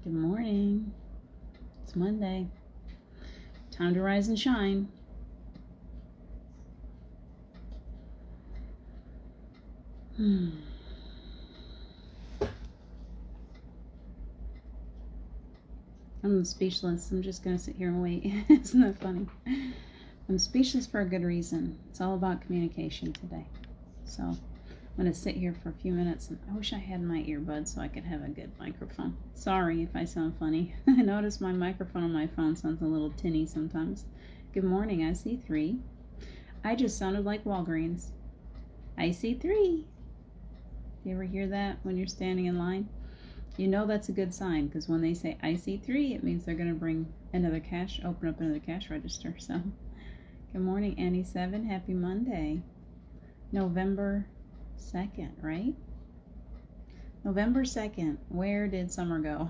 Good morning. It's Monday. Time to rise and shine. I'm speechless. I'm just going to sit here and wait. Isn't that funny? I'm speechless for a good reason. It's all about communication today. So I'm going to sit here for a few minutes. And I wish I had my earbuds so I could have a good microphone. Sorry if I sound funny. I notice my microphone on my phone sounds a little tinny sometimes. Good morning. I see 3. I just sounded like Walgreens. I see 3. You ever hear that when you're standing in line? You know that's a good sign, because when they say I see 3, it means they're going to open up another cash register. So, good morning, Annie 7. Happy Monday. November 2nd, right? November 2nd. Where did summer go?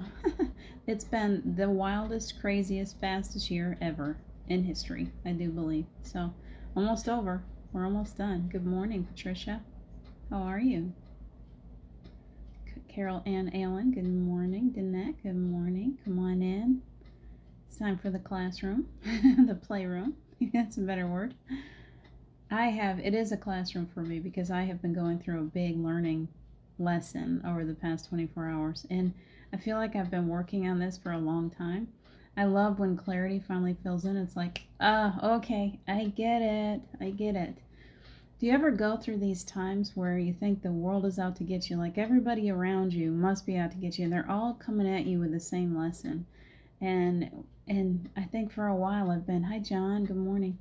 It's been the wildest, craziest, fastest year ever in history, I do believe. So, almost over. We're almost done. Good morning, Patricia. How are you? Carol Ann Allen, good morning. Danette, good morning. Come on in. It's time for the classroom, the playroom. That's a better word. It is a classroom for me because I have been going through a big learning lesson over the past 24 hours. And I feel like I've been working on this for a long time. I love when clarity finally fills in. It's like, okay, I get it. Do you ever go through these times where you think the world is out to get you, like everybody around you must be out to get you, and they're all coming at you with the same lesson? And I think for a while I've been, hi John, good morning.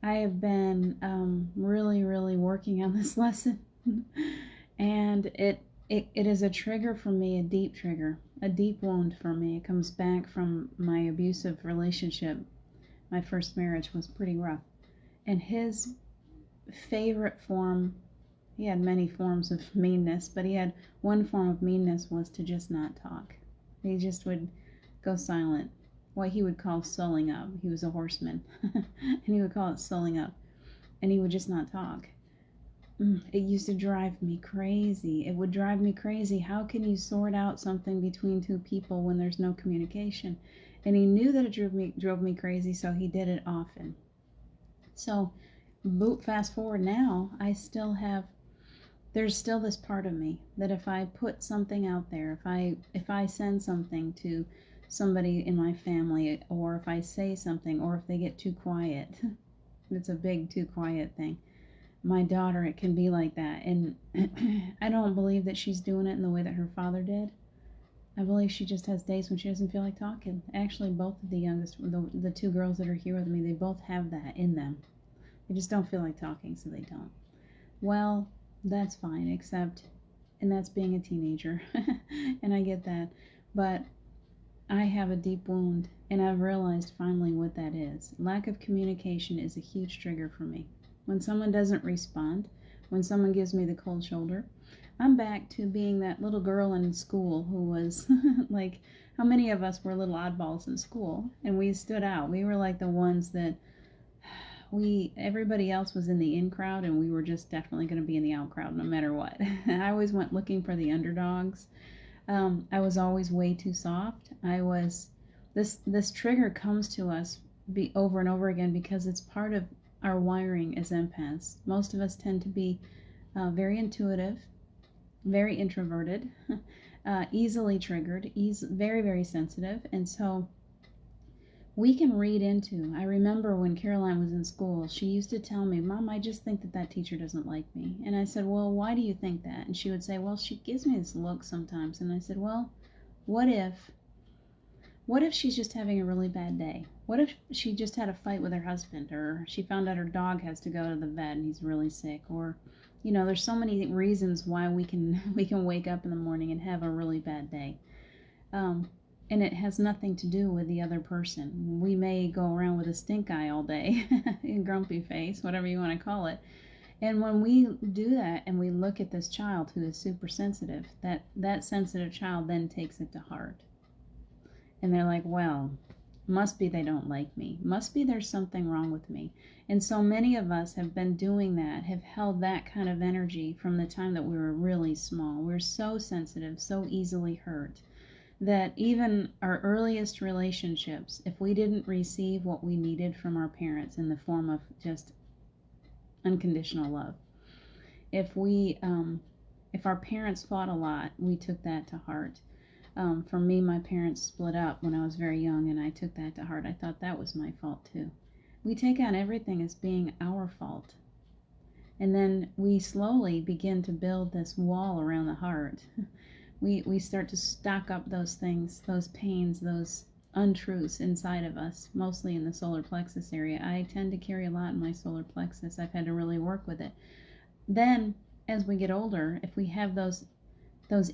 I have been really, really working on this lesson, and it is a trigger for me, a deep trigger, a deep wound for me. It comes back from my abusive relationship. My first marriage was pretty rough, and his favorite form, he had many forms of meanness, but he had one form of meanness was to just not talk. He just would go silent, what he would call sulling up. He was a horseman and he would call it sulling up, and he would just not talk. It used to drive me crazy. It would drive me crazy. How can you sort out something between two people when there's no communication? And he knew that it drove me crazy, so he did it often. So fast forward now, there's still this part of me that if I put something out there, if I send something to somebody in my family, or if I say something, or if they get too quiet, it's a big too quiet thing. My daughter, it can be like that, and I don't believe that she's doing it in the way that her father did. I believe she just has days when she doesn't feel like talking. Actually, both of the youngest, the 2 girls that are here with me, they both have that in them. They just don't feel like talking, so they don't. Well, that's fine, and that's being a teenager, and I get that. But I have a deep wound, and I've realized finally what that is. Lack of communication is a huge trigger for me. When someone doesn't respond, when someone gives me the cold shoulder, I'm back to being that little girl in school who was like, how many of us were little oddballs in school, and we stood out. We were like the ones that everybody else was in the in crowd, and we were just definitely going to be in the out crowd no matter what. I always went looking for the underdogs. I was always way too soft. This trigger comes to us over and over again because it's part of our wiring as empaths. Most of us tend to be very intuitive, very introverted, easily triggered, very, very sensitive, and so we can read into. I remember when Caroline was in school, she used to tell me, Mom, I just think that teacher doesn't like me. And I said, well, why do you think that? And she would say, well, she gives me this look sometimes. And I said, well, what if she's just having a really bad day? What if she just had a fight with her husband, or she found out her dog has to go to the vet and he's really sick, or there's so many reasons why we can wake up in the morning and have a really bad day. And it has nothing to do with the other person. We may go around with a stink eye all day, a grumpy face, whatever you want to call it. And when we do that and we look at this child who is super sensitive, that sensitive child then takes it to heart. And they're like, well, must be they don't like me. Must be there's something wrong with me. And so many of us have been doing that, have held that kind of energy from the time that we were really small. We're so sensitive, so easily hurt. that even our earliest relationships, if we didn't receive what we needed from our parents in the form of just unconditional love, if our parents fought a lot, we took that to heart. For me, my parents split up when I was very young, and I took that to heart. I thought that was my fault too. We take on everything as being our fault. And then we slowly begin to build this wall around the heart. We start to stock up those things, those pains, those untruths inside of us, mostly in the solar plexus area. I tend to carry a lot in my solar plexus. I've had to really work with it. Then, as we get older, if we have those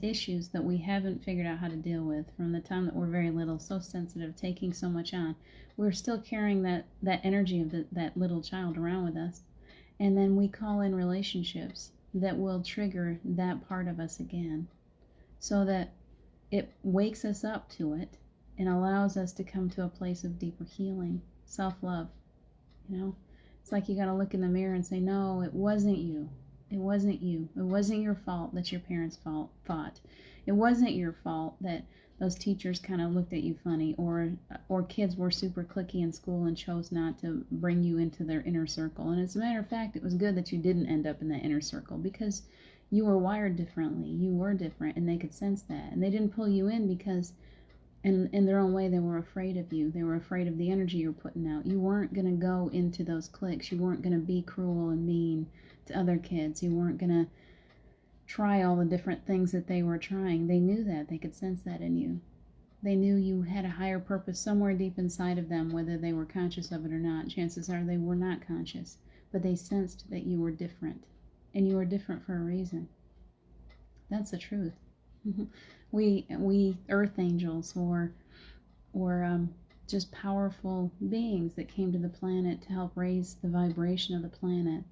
issues that we haven't figured out how to deal with from the time that we're very little, so sensitive, taking so much on, we're still carrying that energy of that little child around with us. And then we call in relationships that will trigger that part of us again, so that it wakes us up to it and allows us to come to a place of deeper healing, self-love. It's like you got to look in the mirror and say, no, it wasn't you. It wasn't you. It wasn't your fault that your parents fought. It wasn't your fault that those teachers kind of looked at you funny, or kids were super cliquey in school and chose not to bring you into their inner circle. And as a matter of fact, it was good that you didn't end up in that inner circle, because you were wired differently. You were different, and they could sense that. And they didn't pull you in because in their own way they were afraid of you. They were afraid of the energy you were putting out. You weren't going to go into those cliques. You weren't going to be cruel and mean to other kids. You weren't going to try all the different things that they were trying. They knew that. They could sense that in you. They knew you had a higher purpose somewhere deep inside of them, whether they were conscious of it or not. Chances are they were not conscious, but they sensed that you were different, and you were different for a reason. That's the truth. We earth angels or just powerful beings that came to the planet to help raise the vibration of the planet.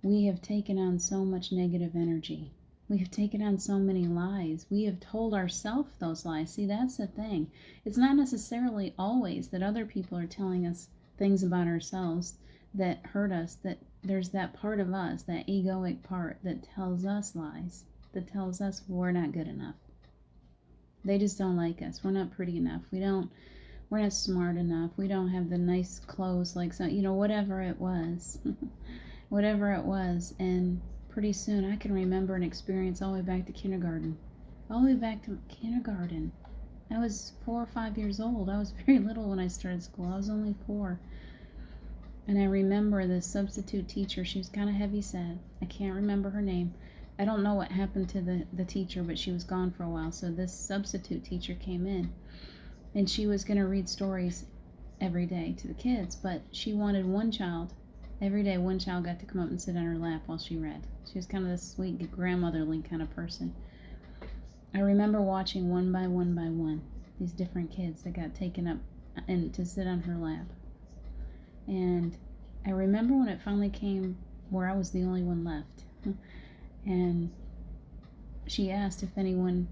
We have taken on so much negative energy. We have taken on so many lies. We have told ourselves those lies. See, that's the thing. It's not necessarily always that other people are telling us things about ourselves that hurt us, that there's that part of us, that egoic part, that tells us lies, that tells us we're not good enough. They just don't like us. We're not pretty enough. We're not smart enough. We don't have the nice clothes like some, whatever it was. Whatever it was. And pretty soon I can remember an experience all the way back to kindergarten. All the way back to kindergarten. I was 4 or 5 years old. I was very little when I started school. I was only 4. And I remember this substitute teacher. She was kind of heavy set. I can't remember her name. I don't know what happened to the teacher, but she was gone for a while. So this substitute teacher came in, and she was going to read stories every day to the kids, but she wanted one child. Every day, one child got to come up and sit on her lap while she read. She was kind of this sweet, grandmotherly kind of person. I remember watching one by one these different kids that got taken up and to sit on her lap. And I remember when it finally came where I was the only one left. And she asked if anyone,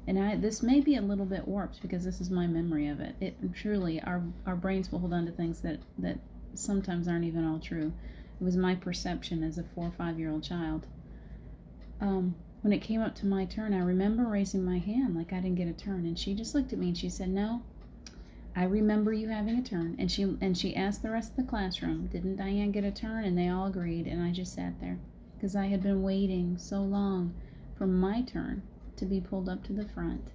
and this may be a little bit warped because this is my memory of it. It truly, our brains will hold on to things that sometimes aren't even all true. It was my perception as a 4 or 5 year old child. When it came up to my turn, I remember raising my hand like I didn't get a turn, and she just looked at me and she said, "No, I remember you having a turn." And she asked the rest of the classroom, "Didn't Diane get a turn?" And they all agreed, and I just sat there because I had been waiting so long for my turn to be pulled up to the front,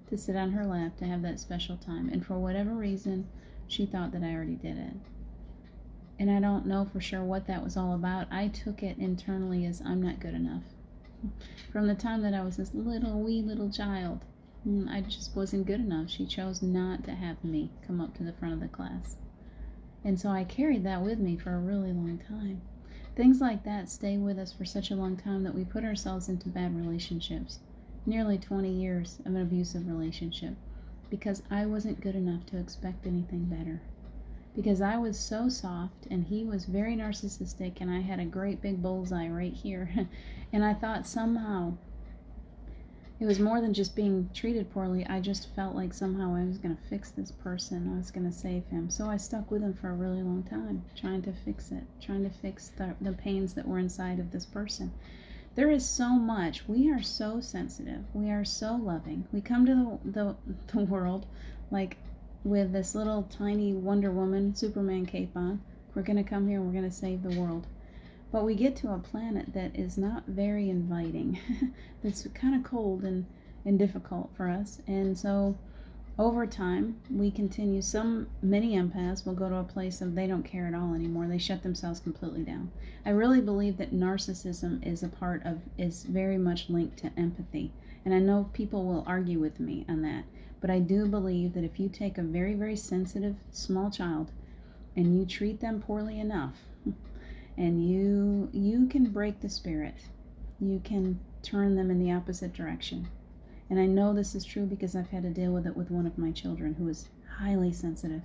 to sit on her lap, to have that special time. And for whatever reason, she thought that I already did it. And I don't know for sure what that was all about. I took it internally as I'm not good enough. From the time that I was this wee little child, I just wasn't good enough. She chose not to have me come up to the front of the class. And so I carried that with me for a really long time. Things like that stay with us for such a long time that we put ourselves into bad relationships. Nearly 20 years of an abusive relationship because I wasn't good enough to expect anything better. Because I was so soft and he was very narcissistic and I had a great big bullseye right here. And I thought somehow it was more than just being treated poorly. I just felt like somehow I was going to fix this person. I was going to save him. So I stuck with him for a really long time, trying to fix it, trying to fix the pains that were inside of this person. There is so much. We are so sensitive. We are so loving. We come to the world like with this little tiny Wonder Woman, Superman cape on. We're going to come here, we're going to save the world. But we get to a planet that is not very inviting. It's kind of cold and difficult for us. And so over time, we continue. Many empaths will go to a place of they don't care at all anymore. They shut themselves completely down. I really believe that narcissism is very much linked to empathy. And I know people will argue with me on that. But I do believe that if you take a very, very sensitive small child and you treat them poorly enough, and you can break the spirit, you can turn them in the opposite direction. And I know this is true because I've had to deal with it with one of my children who is highly sensitive,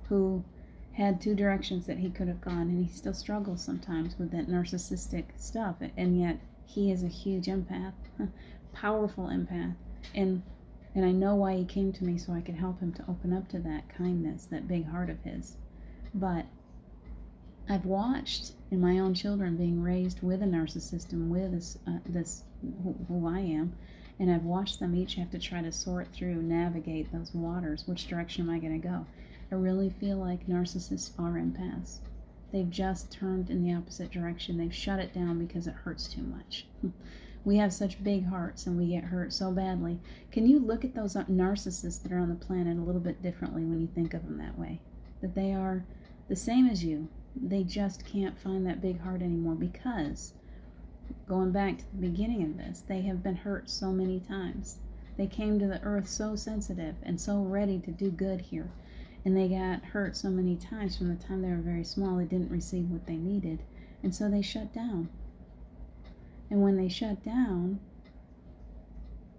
who had two directions that he could have gone, and he still struggles sometimes with that narcissistic stuff. And yet he is a huge empath, powerful empath. And I know why he came to me, so I could help him to open up to that kindness, that big heart of his. But I've watched in my own children being raised with a narcissist and with this who I am. And I've watched them each have to try to sort through, navigate those waters. Which direction am I going to go? I really feel like narcissists are empaths. They've just turned in the opposite direction. They've shut it down because it hurts too much. We have such big hearts and we get hurt so badly. Can you look at those narcissists that are on the planet a little bit differently when you think of them that way? That they are the same as you. They just can't find that big heart anymore because, going back to the beginning of this, they have been hurt so many times. They came to the earth so sensitive and so ready to do good here. And they got hurt so many times from the time they were very small. They didn't receive what they needed. And so they shut down. And when they shut down,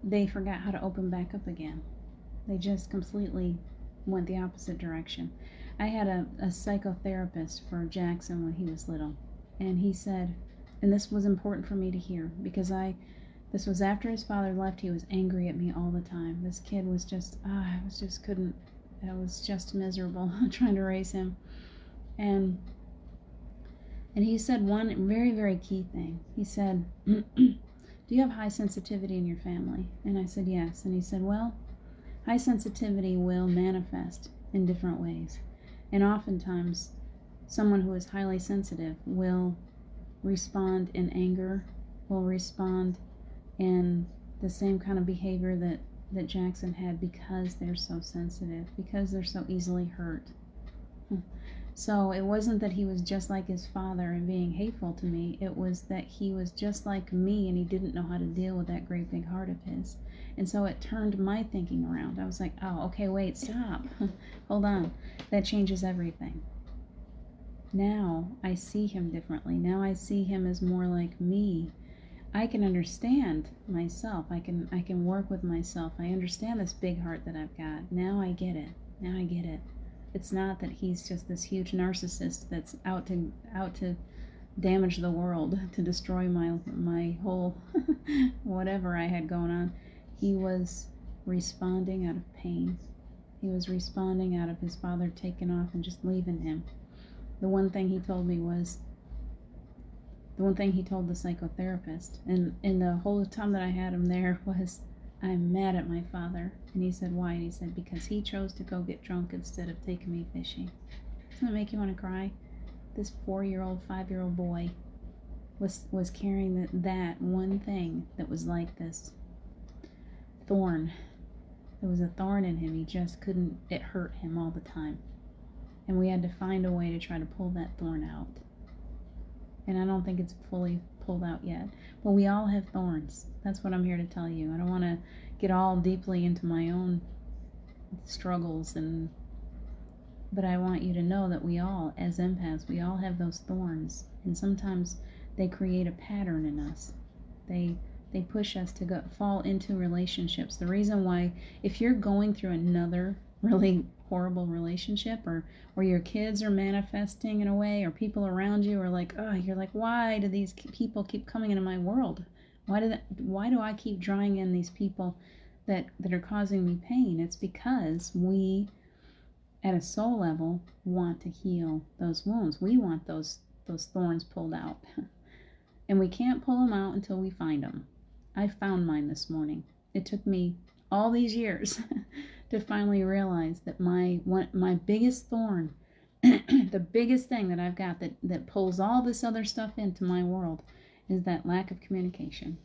they forgot how to open back up again. They just completely went the opposite direction. I had a psychotherapist for Jackson when he was little. And he said, and this was important for me to hear because this was after his father left. He was angry at me all the time. This kid was just, I was just miserable trying to raise him. And he said one very, very key thing. He said, do you have high sensitivity in your family? And I said, yes. And he said, well, high sensitivity will manifest in different ways. And oftentimes, someone who is highly sensitive will respond in anger, will respond in the same kind of behavior that Jackson had because they're so sensitive, because they're so easily hurt. So it wasn't that he was just like his father and being hateful to me. It was that he was just like me and he didn't know how to deal with that great big heart of his. And so it turned my thinking around. I was like, oh, okay, wait, stop. Hold on. That changes everything. Now I see him differently. Now I see him as more like me. I can understand myself. I can work with myself. I understand this big heart that I've got. Now I get it. Now I get it. It's not that he's just this huge narcissist that's out to damage the world, to destroy my whole whatever I had going on. He was responding out of pain. He was responding out of his father taking off and just leaving him. The one thing he told the psychotherapist, and the whole time that I had him there was, I'm mad at my father. And he said, why? And he said, because he chose to go get drunk instead of taking me fishing. Doesn't it make you want to cry? This 4-year-old, 5-year-old boy was carrying that one thing that was like this thorn. There was a thorn in him. He just couldn't, it hurt him all the time. And we had to find a way to try to pull that thorn out. And I don't think it's fully pulled out yet. But we all have thorns. That's what I'm here to tell you. I don't want to get all deeply into my own struggles, but I want you to know that we all, as empaths, we all have those thorns. And sometimes they create a pattern in us. They push us to fall into relationships. The reason why, if you're going through another really horrible relationship, or your kids are manifesting in a way, or people around you are like, oh, you're like, why do these people keep coming into my world? Why do I keep drawing in these people that are causing me pain? It's because we, at a soul level, want to heal those wounds. We want those thorns pulled out. And we can't pull them out until we find them. I found mine this morning. It took me all these years to finally realize that my biggest thorn, the biggest thing that I've got that pulls all this other stuff into my world, is that lack of communication.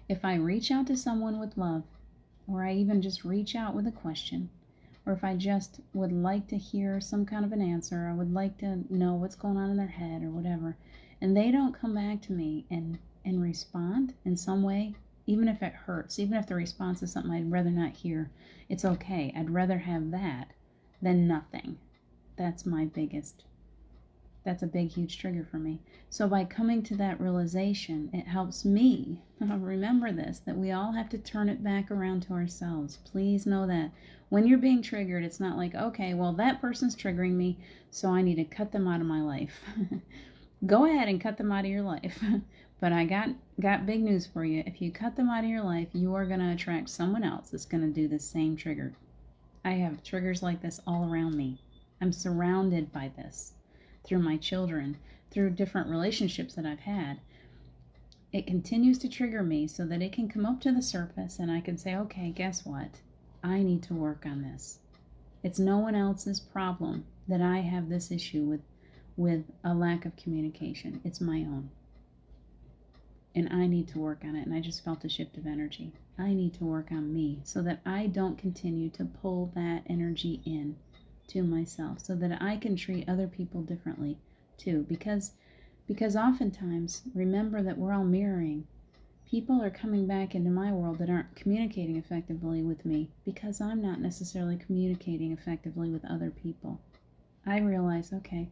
If I reach out to someone with love, or I even just reach out with a question, or if I just would like to hear some kind of an answer, I would like to know what's going on in their head or whatever, and they don't come back to me and respond in some way, even if it hurts, even if the response is something I'd rather not hear, it's okay. I'd rather have that than nothing. That's a big, huge trigger for me. So by coming to that realization, it helps me remember this, that we all have to turn it back around to ourselves. Please know that. When you're being triggered, it's not like, okay, well, that person's triggering me, so I need to cut them out of my life. Go ahead and cut them out of your life. But I got big news for you. If you cut them out of your life, you are going to attract someone else that's going to do the same trigger. I have triggers like this all around me. I'm surrounded by this through my children, through different relationships that I've had. It continues to trigger me so that it can come up to the surface and I can say, okay, guess what? I need to work on this. It's no one else's problem that I have this issue with a lack of communication. It's my own. And I need to work on it. And I just felt a shift of energy. I need to work on me so that I don't continue to pull that energy in to myself, so that I can treat other people differently too. Because oftentimes, remember that we're all mirroring. People are coming back into my world that aren't communicating effectively with me because I'm not necessarily communicating effectively with other people. I realize, okay,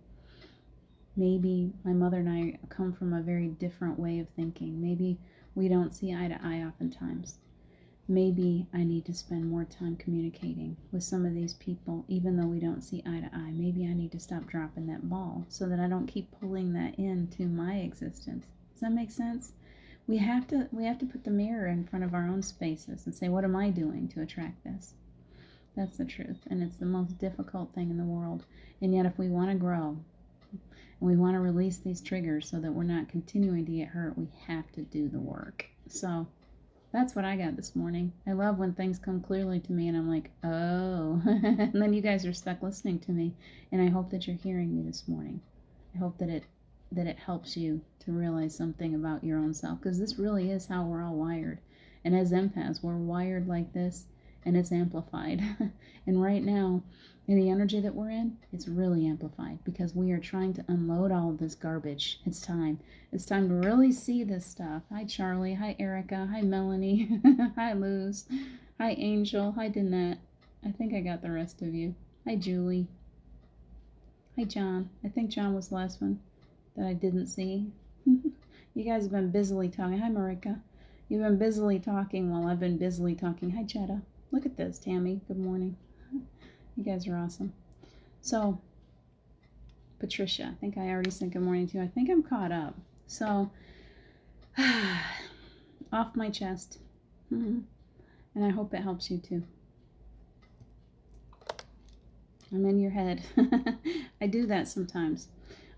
maybe my mother and I come from a very different way of thinking. Maybe we don't see eye to eye oftentimes. Maybe I need to spend more time communicating with some of these people, even though we don't see eye to eye. Maybe I need to stop dropping that ball so that I don't keep pulling that into my existence. Does that make sense? We have to put the mirror in front of our own spaces and say, what am I doing to attract this? That's the truth, and it's the most difficult thing in the world. And yet if we want to grow, and we want to release these triggers so that we're not continuing to get hurt, we have to do the work. So that's what I got this morning. I love when things come clearly to me and I'm like, oh, and then you guys are stuck listening to me. And I hope that you're hearing me this morning. I hope that it helps you to realize something about your own self, because this really is how we're all wired. And as empaths, we're wired like this, and it's amplified. And right now, in the energy that we're in, it's really amplified because we are trying to unload all of this garbage. It's time. It's time to really see this stuff. Hi, Charlie. Hi, Erica. Hi, Melanie. Hi, Luz. Hi, Angel. Hi, Danette. I think I got the rest of you. Hi, Julie. Hi, John. I think John was the last one that I didn't see. You guys have been busily talking. Hi, Marika. You've been busily talking while I've been busily talking. Hi, Jetta. Look at this, Tammy. Good morning. You guys are awesome. So, Patricia, I think I already said good morning to you. I think I'm caught up. So, off my chest. And I hope it helps you too. I'm in your head. I do that sometimes.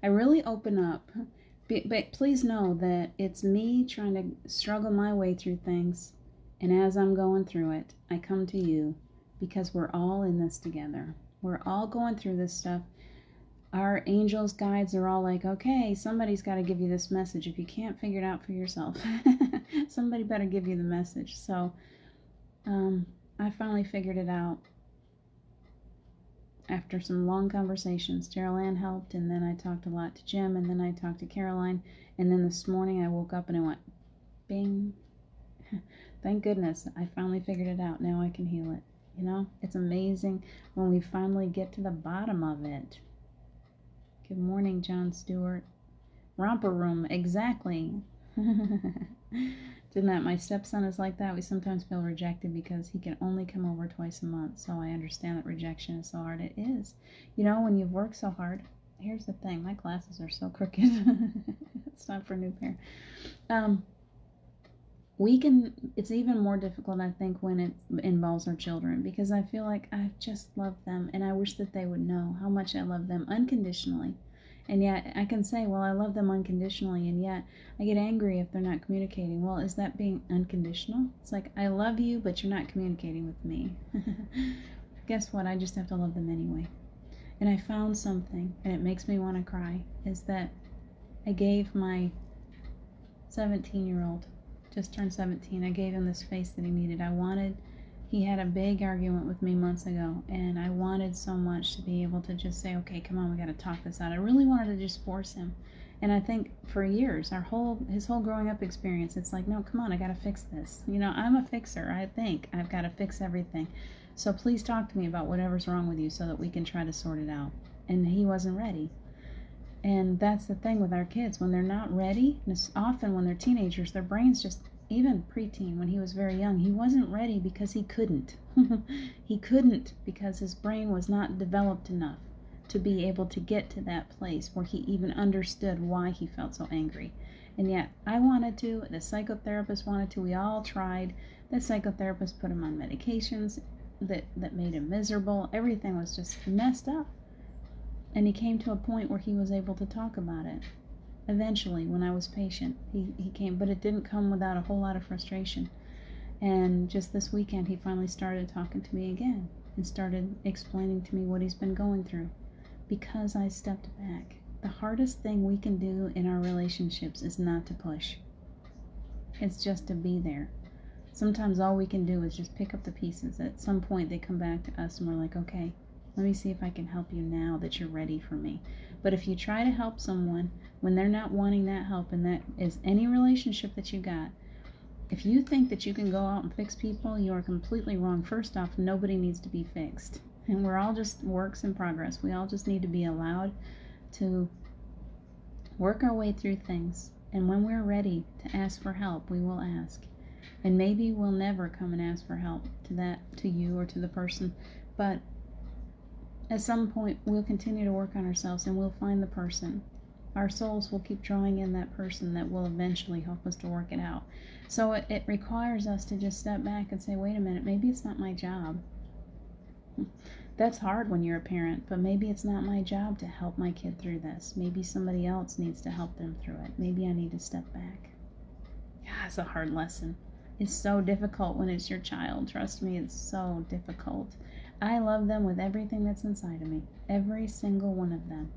I really open up. But please know that it's me trying to struggle my way through things. And as I'm going through it, I come to you because we're all in this together. We're all going through this stuff. Our angels, guides are all like, okay, somebody's got to give you this message. If you can't figure it out for yourself, somebody better give you the message. So I finally figured it out after some long conversations. Gerald Ann helped, and then I talked a lot to Jim, and then I talked to Caroline, and then this morning I woke up and I went, bing. Thank goodness I finally figured it out. Now I can heal it. You know, it's amazing when we finally get to the bottom of it. Good morning, John Stewart. Romper room, exactly. Didn't that? My stepson is like that. We sometimes feel rejected because he can only come over twice a month. So I understand that rejection is so hard. It is. You know, when you've worked so hard, here's the thing. My glasses are so crooked. It's time for a new pair. It's even more difficult, I think, when it involves our children, because I feel like I just love them, and I wish that they would know how much I love them unconditionally. And yet I can say, well, I love them unconditionally, and yet I get angry if they're not communicating. Well, is that being unconditional? It's like, I love you, but you're not communicating with me. Guess what? I just have to love them anyway. And I found something, and it makes me want to cry, is that I gave my 17-year-old, just turned 17, I gave him the space that he needed. He had a big argument with me months ago, and I wanted so much to be able to just say, okay, come on, we got to talk this out. I really wanted to just force him. And I think for years, his whole growing up experience, it's like, no, come on, I got to fix this. I'm a fixer. I think I've got to fix everything. So please talk to me about whatever's wrong with you so that we can try to sort it out. And he wasn't ready. And that's the thing with our kids. When they're not ready, and it's often when they're teenagers, their brains just, even preteen, when he was very young, he wasn't ready because he couldn't. He couldn't because his brain was not developed enough to be able to get to that place where he even understood why he felt so angry. And yet I wanted to, the psychotherapist wanted to, we all tried. The psychotherapist put him on medications that made him miserable. Everything was just messed up. And he came to a point where he was able to talk about it. Eventually, when I was patient, he came, but it didn't come without a whole lot of frustration. And just this weekend, he finally started talking to me again and started explaining to me what he's been going through because I stepped back. The hardest thing we can do in our relationships is not to push. It's just to be there. Sometimes all we can do is just pick up the pieces. At some point, they come back to us and we're like, okay, let me see if I can help you now that you're ready for me. But if you try to help someone when they're not wanting that help, and that is any relationship that you got, if you think that you can go out and fix people, you are completely wrong. First off, nobody needs to be fixed. And we're all just works in progress. We all just need to be allowed to work our way through things. And when we're ready to ask for help, we will ask. And maybe we'll never come and ask for help to you or to the person. But at some point, we'll continue to work on ourselves and we'll find the person. Our souls will keep drawing in that person that will eventually help us to work it out. So it requires us to just step back and say, wait a minute, maybe it's not my job. That's hard when you're a parent, but maybe it's not my job to help my kid through this. Maybe somebody else needs to help them through it. Maybe I need to step back. Yeah, it's a hard lesson. It's so difficult when it's your child. Trust me, it's so difficult. I love them with everything that's inside of me, every single one of them.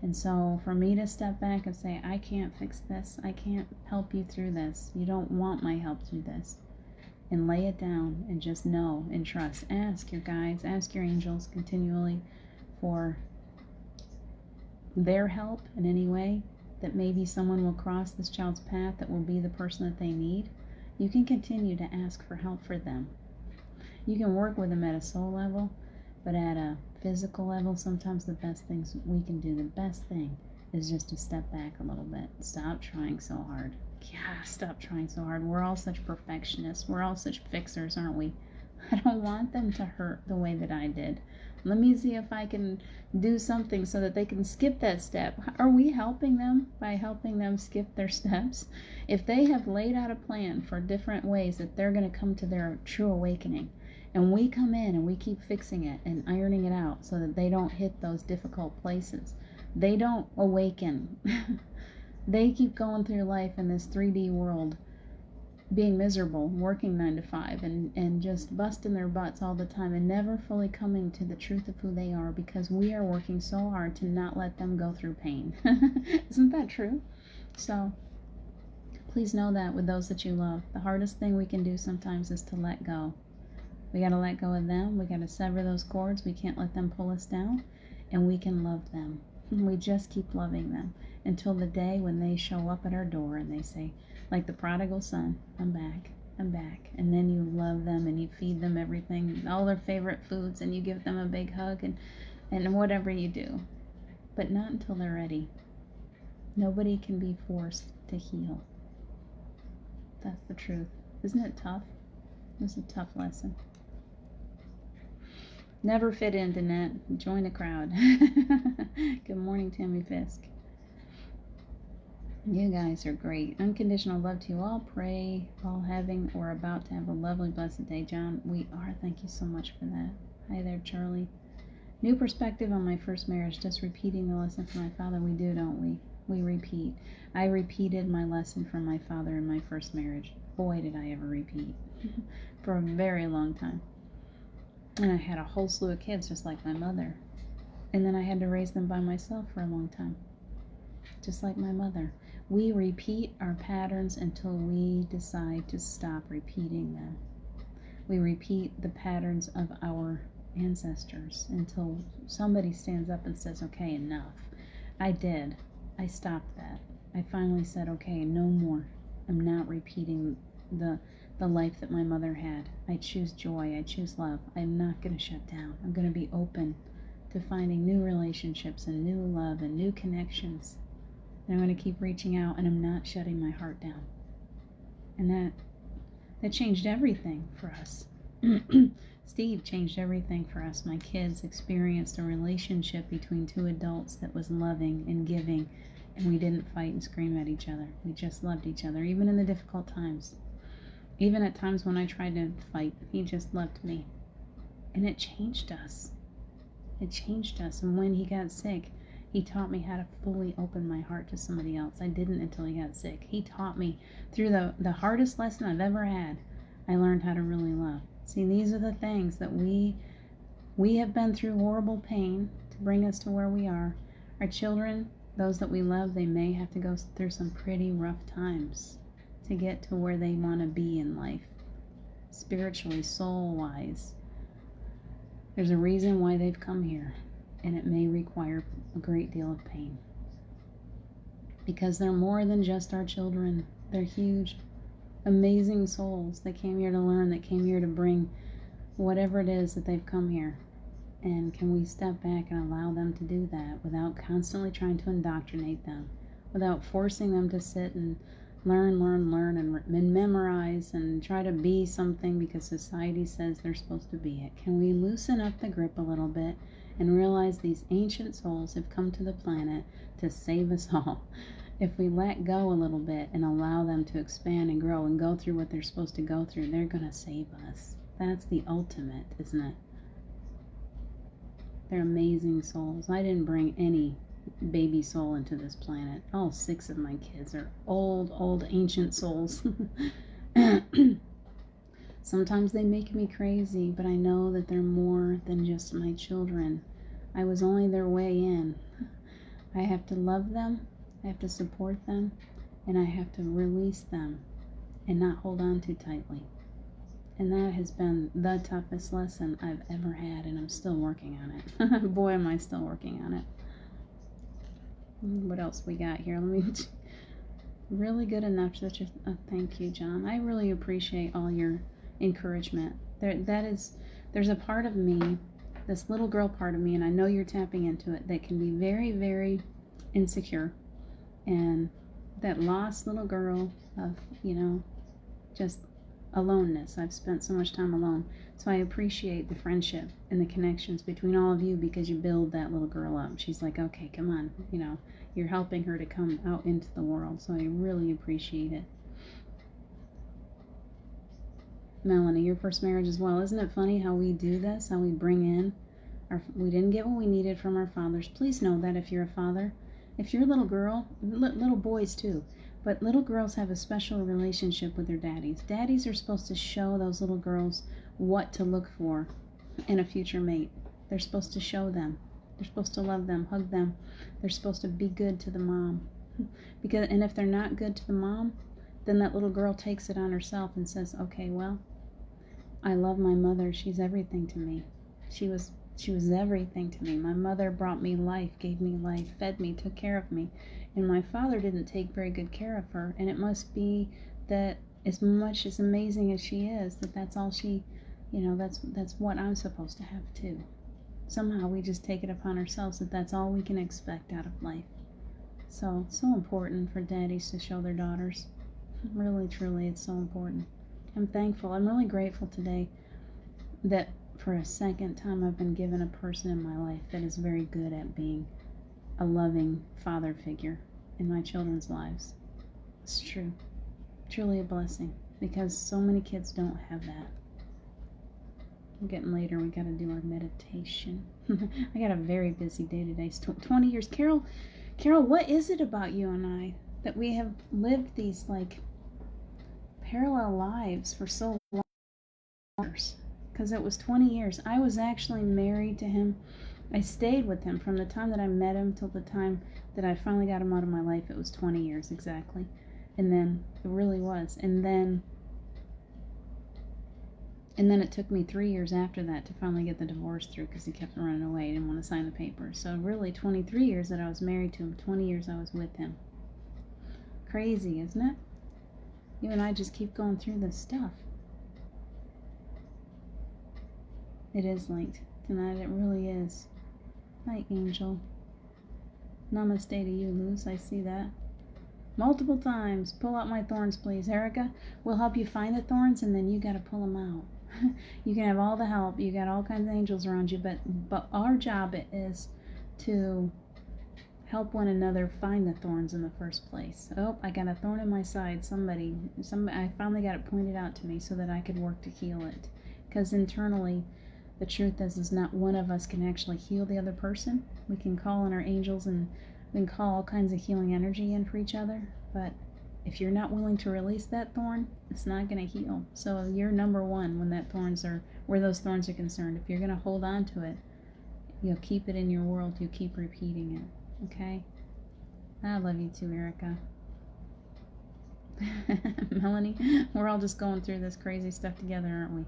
And so for me to step back and say, I can't fix this, I can't help you through this, you don't want my help through this, and lay it down and just know and trust. Ask your guides, ask your angels continually for their help in any way, that maybe someone will cross this child's path that will be the person that they need. You can continue to ask for help for them. You can work with them at a soul level, but at a physical level, sometimes the best things we can do, the best thing is just to step back a little bit. Stop trying so hard. Yeah, stop trying so hard. We're all such perfectionists. We're all such fixers, aren't we? I don't want them to hurt the way that I did. Let me see if I can do something so that they can skip that step. Are we helping them by helping them skip their steps? If they have laid out a plan for different ways that they're going to come to their true awakening, and we come in and we keep fixing it and ironing it out so that they don't hit those difficult places, they don't awaken. They keep going through life in this 3D world, being miserable, working 9 to 5, and just busting their butts all the time and never fully coming to the truth of who they are, because we are working so hard to not let them go through pain. Isn't that true? So please know that with those that you love, the hardest thing we can do sometimes is to let go. We got to let go of them. We got to sever those cords. We can't let them pull us down, and we can love them. We just keep loving them until the day when they show up at our door and they say, like the prodigal son, I'm back, I'm back. And then you love them and you feed them everything, all their favorite foods, and you give them a big hug and whatever you do. But not until they're ready. Nobody can be forced to heal. That's the truth. Isn't it tough? It's a tough lesson. Never fit in, Danette. Join the crowd. Good morning, Tammy Fisk. You guys are great. Unconditional love to you all. Pray all having or about to have a lovely, blessed day. John, we are. Thank you so much for that. Hi there, Charlie. New perspective on my first marriage, just repeating the lesson from my father. We do, don't we? We repeat. I repeated my lesson from my father in my first marriage. Boy, did I ever repeat. For a very long time. And I had a whole slew of kids just like my mother. And then I had to raise them by myself for a long time. Just like my mother. We repeat our patterns until we decide to stop repeating them. We repeat the patterns of our ancestors until somebody stands up and says, okay, enough. I did. I stopped that. I finally said, okay, no more. I'm not repeating the life that my mother had. I choose joy. I choose love. I'm not going to shut down. I'm going to be open to finding new relationships and new love and new connections. And I'm going to keep reaching out, and I'm not shutting my heart down. And that changed everything for us. Steve changed everything for us. My kids experienced a relationship between two adults that was loving and giving, and we didn't fight and scream at each other. We just loved each other, even in the difficult times. Even at times when I tried to fight, he just loved me. And it changed us. It changed us. And when he got sick, he taught me how to fully open my heart to somebody else. I didn't until he got sick. He taught me through the hardest lesson I've ever had. I learned how to really love. See, these are the things that we have been through horrible pain to bring us to where we are. Our children, those that we love, they may have to go through some pretty rough times to get to where they want to be in life, spiritually, soul-wise. There's a reason why they've come here, and it may require a great deal of pain. Because they're more than just our children. They're huge, amazing souls that came here to learn, that came here to bring whatever it is that they've come here. And can we step back and allow them to do that without constantly trying to indoctrinate them, without forcing them to sit and learn and memorize and try to be something because society says they're supposed to be it? Can we loosen up the grip a little bit and realize these ancient souls have come to the planet to save us all? If we let go a little bit and allow them to expand and grow and go through what they're supposed to go through, they're going to save us. That's the ultimate, isn't it? They're amazing souls. I didn't bring any baby soul into this planet. All 6 of my kids are old, ancient souls. Sometimes they make me crazy, but I know that they're more than just my children. I was only their way in. I have to love them, I have to support them, and I have to release them and not hold on too tightly. And that has been the toughest lesson I've ever had, and I'm still working on it. Boy, am I still working on it. What else we got here? Really good enough. Thank you, John. I really appreciate all your encouragement. There's a part of me, this little girl part of me, and I know you're tapping into it, that can be very, very insecure. And that lost little girl of, just aloneness. I've spent so much time alone. So I appreciate the friendship and the connections between all of you, because you build that little girl up. She's like, okay, come on, you're helping her to come out into the world. So I really appreciate it. Melanie, your first marriage as well. Isn't it funny how we do this, how we bring in we didn't get what we needed from our fathers. Please know that if you're a father, if you're a little girl, little boys too, but little girls have a special relationship with their daddies. Daddies are supposed to show those little girls what to look for in a future mate. They're supposed to show them. They're supposed to love them, hug them. They're supposed to be good to the mom. And if they're not good to the mom, then that little girl takes it on herself and says, okay, well, I love my mother. She's everything to me. She was everything to me. My mother brought me life, gave me life, fed me, took care of me. And my father didn't take very good care of her. And it must be that as much as amazing as she is, that's all she, that's what I'm supposed to have too. Somehow we just take it upon ourselves that that's all we can expect out of life. So important for daddies to show their daughters. Really, truly, it's so important. I'm thankful. I'm really grateful today that for a second time I've been given a person in my life that is very good at being a loving father figure in my children's lives. It's true. Truly a blessing, because so many kids don't have that. Getting later. We got to do our meditation. I got a very busy day today. 20 years. Carol, what is it about you and I that we have lived these like parallel lives for so long? Because it was 20 years. I was actually married to him. I stayed with him from the time that I met him till the time that I finally got him out of my life. It was 20 years exactly. And then it really was. And then it took me 3 years after that to finally get the divorce through because he kept running away. He didn't want to sign the papers. So really 23 years that I was married to him, 20 years I was with him. Crazy, isn't it? You and I just keep going through this stuff. It is linked tonight. It really is. Hi, Angel. Namaste to you, Luz. I see that. Multiple times. Pull out my thorns, please. Erica, we'll help you find the thorns, and then you got to pull them out. You can have all the help. You got all kinds of angels around you, but our job is to help one another find the thorns in the first place. Oh, I got a thorn in my side. Somebody, I finally got it pointed out to me so that I could work to heal it. Because internally, the truth is not one of us can actually heal the other person. We can call on our angels and then call all kinds of healing energy in for each other, but if you're not willing to release that thorn, it's not going to heal. So you're number one where those thorns are concerned. If you're going to hold on to it, you'll keep it in your world. You keep repeating it. Okay? I love you too, Erica. Melanie, we're all just going through this crazy stuff together, aren't we?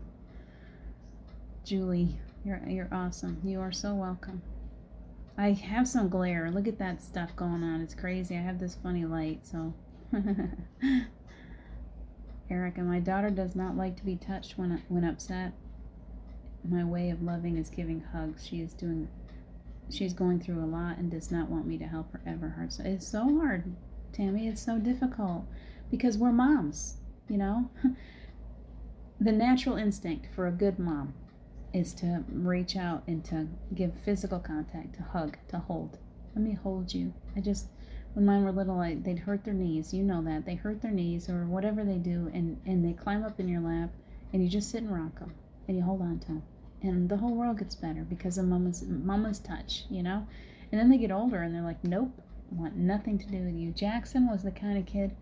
Julie, you're awesome. You are so welcome. I have some glare. Look at that stuff going on. It's crazy. I have this funny light, so. Erica, my daughter does not like to be touched when upset. My way of loving is giving hugs. She's going through a lot and does not want me to help her ever. So it's so hard, Tammy. It's so difficult because we're moms, you know. The natural instinct for a good mom is to reach out and to give physical contact, to hug, to hold. Let me hold you. When mine were little, they'd hurt their knees. You know that. They hurt their knees or whatever they do, and they climb up in your lap, and you just sit and rock them, and you hold on to them. And the whole world gets better because of mama's touch, you know? And then they get older, and they're like, nope, want nothing to do with you. Jackson was the kind of kid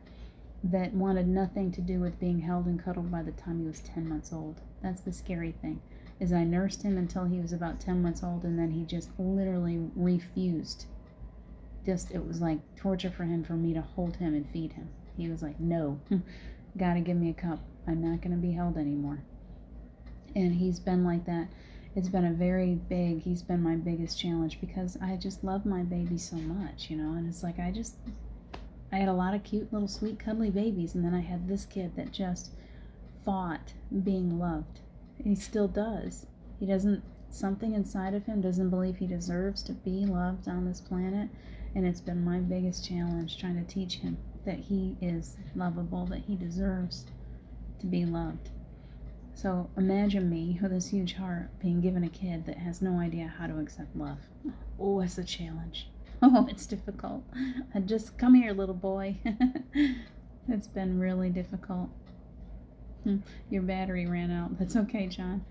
that wanted nothing to do with being held and cuddled by the time he was 10 months old. That's the scary thing. Is I nursed him until he was about 10 months old, and then he just literally refused. It was like torture for him for me to hold him and feed him. He was like, no, gotta give me a cup. I'm not gonna be held anymore. And he's been like that. He's been my biggest challenge because I just love my baby so much, you know, and it's like I had a lot of cute little sweet cuddly babies, and then I had this kid that just fought being loved. He still does. Something inside of him doesn't believe he deserves to be loved on this planet, and it's been my biggest challenge trying to teach him that he is lovable, that he deserves to be loved. So imagine me with this huge heart being given a kid that has no idea how to accept love. Oh, it's a challenge. Oh, it's difficult. Just come here, little boy. It's been really difficult. Your battery ran out. That's okay, John.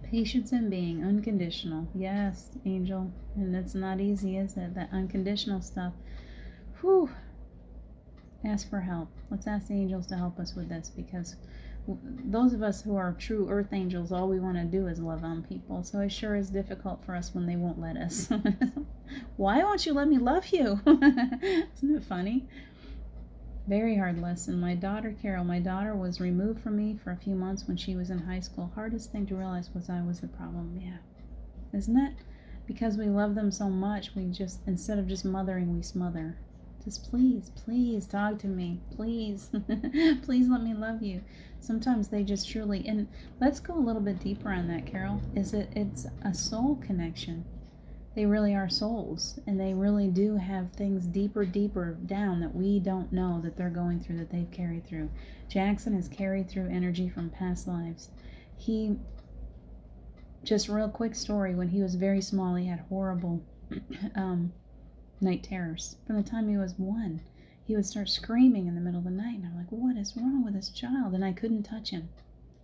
Patience and being unconditional. Yes, Angel. And it's not easy, is it? That unconditional stuff. Whew. Ask for help. Let's ask the angels to help us with this, because those of us who are true earth angels, all we want to do is love on people. So it sure is difficult for us when they won't let us. Why won't you let me love you? Isn't it funny? Very hard lesson. My daughter, Carol, was removed from me for a few months when she was in high school. Hardest thing to realize was I was the problem. Yeah. Isn't it? Because we love them so much, instead of just mothering, we smother. Just please talk to me. Please. Please let me love you. Sometimes they just truly, and let's go a little bit deeper on that, Carol, it's a soul connection. They really are souls, and they really do have things deeper down that we don't know that they're going through, that they've carried through. Jackson has carried through energy from past lives. Just real quick story, when he was very small, he had horrible night terrors. From the time he was 1, he would start screaming in the middle of the night, and I'm like, what is wrong with this child? And I couldn't touch him.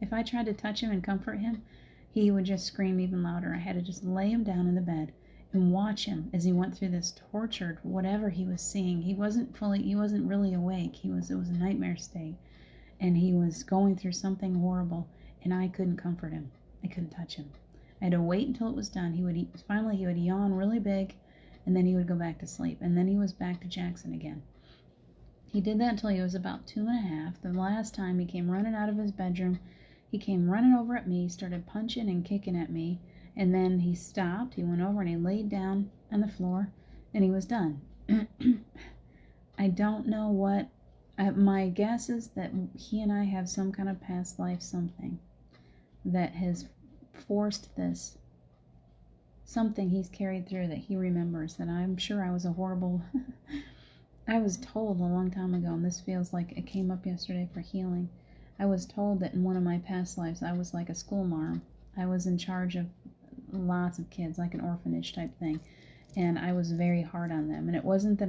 If I tried to touch him and comfort him, he would just scream even louder. I had to just lay him down in the bed and watch him as he went through this tortured whatever he was seeing. He wasn't really awake. It was a nightmare state. And he was going through something horrible, and I couldn't comfort him. I couldn't touch him. I had to wait until it was done. He would yawn really big, and then he would go back to sleep. And then he was back to Jackson again. He did that until he was about 2.5. The last time he came running out of his bedroom, he came running over at me, started punching and kicking at me, and then he stopped. He went over and he laid down on the floor, and he was done. I don't know what. My guess is that he and I have some kind of past life something that has forced this. Something he's carried through that he remembers, that I'm sure I was a horrible... I was told a long time ago, and this feels like it came up yesterday for healing. I was told that in one of my past lives, I was like a school marm. I was in charge of lots of kids, like an orphanage type thing, and I was very hard on them. And it wasn't that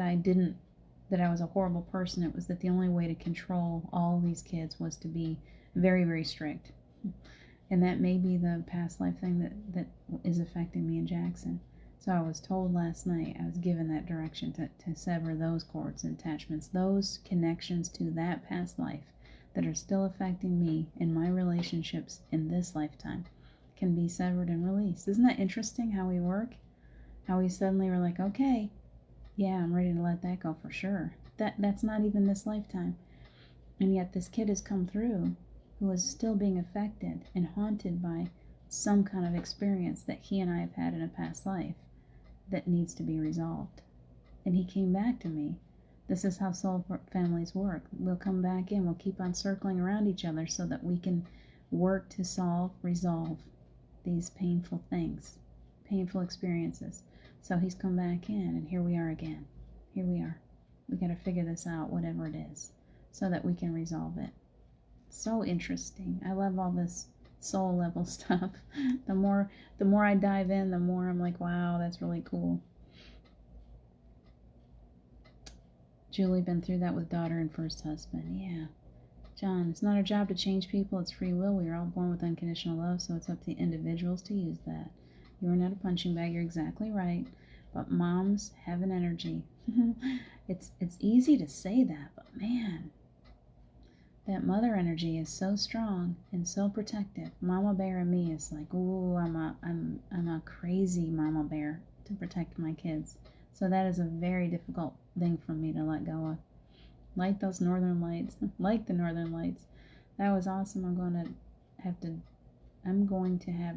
that I was a horrible person. It was that the only way to control all these kids was to be very, very strict. And that may be the past life thing that is affecting me in Jackson. So I was told last night, I was given that direction to sever those cords and attachments, those connections to that past life that are still affecting me and my relationships in this lifetime can be severed and released. Isn't that interesting how we work? How we suddenly were like, okay, yeah, I'm ready to let that go for sure. That's not even this lifetime. And yet this kid has come through who is still being affected and haunted by some kind of experience that he and I have had in a past life that needs to be resolved. And he came back to me. This is how soul families work. We'll come back in. We'll keep on circling around each other so that we can work to resolve these painful things, painful experiences. So he's come back in, and here we are again. Here we are. We got to figure this out, whatever it is, so that we can resolve it. So interesting. I love all this soul level stuff. The more I dive in, the more I'm like, wow, that's really cool. Julie been through that with daughter and first husband. Yeah. John, it's not our job to change people. It's free will. We are all born with unconditional love, so it's up to individuals to use that. You are not a punching bag. You're exactly right. But moms have an energy. It's easy to say that, but man, that mother energy is so strong and so protective. Mama bear in me is like, ooh, I'm a crazy mama bear to protect my kids. So that is a very difficult thing for me to let go of. Like those northern lights, like the northern lights. That was awesome. I'm going to have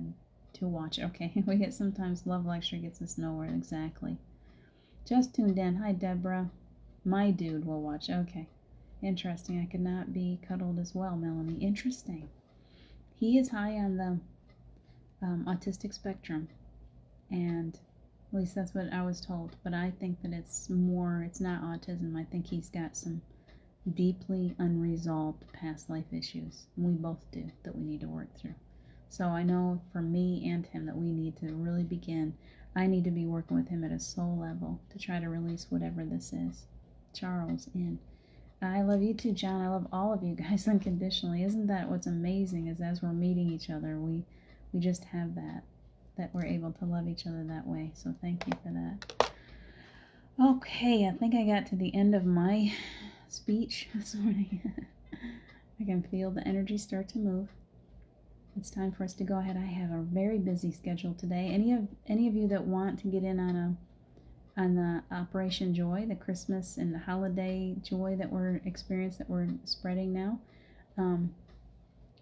to watch. Okay, we get sometimes love lecture gets us nowhere. Exactly. Just tuned in. Hi, Deborah. My dude will watch. Okay. Interesting. I could not be cuddled as well, Melanie. Interesting. He is high on the autistic spectrum, and at least that's what I was told. But I think that it's not autism. I think he's got some deeply unresolved past life issues. We both do, that we need to work through. So I know for me and him that we need to really begin. I need to be working with him at a soul level to try to release whatever this is. Charles in. I love you too, John. I love all of you guys unconditionally. Isn't that what's amazing is as we're meeting each other, we just have that we're able to love each other that way. So thank you for that. Okay, I think I got to the end of my speech this morning. I can feel the energy start to move. It's time for us to go ahead. I have a very busy schedule today. Any of you that want to get in on the Operation Joy, the Christmas and the holiday joy that we're experiencing, that we're spreading now.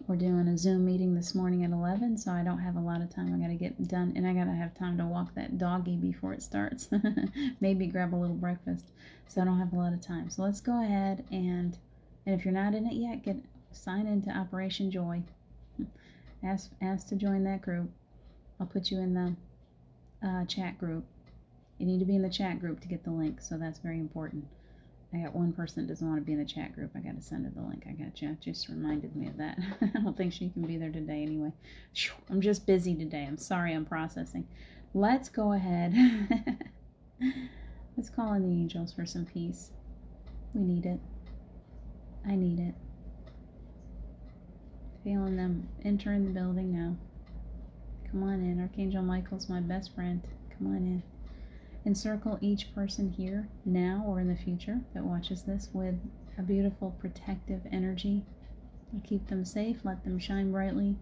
We're doing a Zoom meeting this morning at 11, so I don't have a lot of time. I got to get done, and I got to have time to walk that doggy before it starts. Maybe grab a little breakfast, so I don't have a lot of time. So let's go ahead and if you're not in it yet, sign into Operation Joy. Ask to join that group. I'll put you in the chat group. You need to be in the chat group to get the link, so that's very important. I got one person that doesn't want to be in the chat group. I got to send her the link. I got you. Just reminded me of that. I don't think she can be there today anyway. I'm just busy today. I'm sorry. I'm processing. Let's go ahead. Let's call on the angels for some peace. We need it. I need it. Feeling them entering the building now. Come on in. Archangel Michael's my best friend. Come on in. Encircle each person here now or in the future that watches this with a beautiful protective energy. Keep them safe. Let them shine brightly.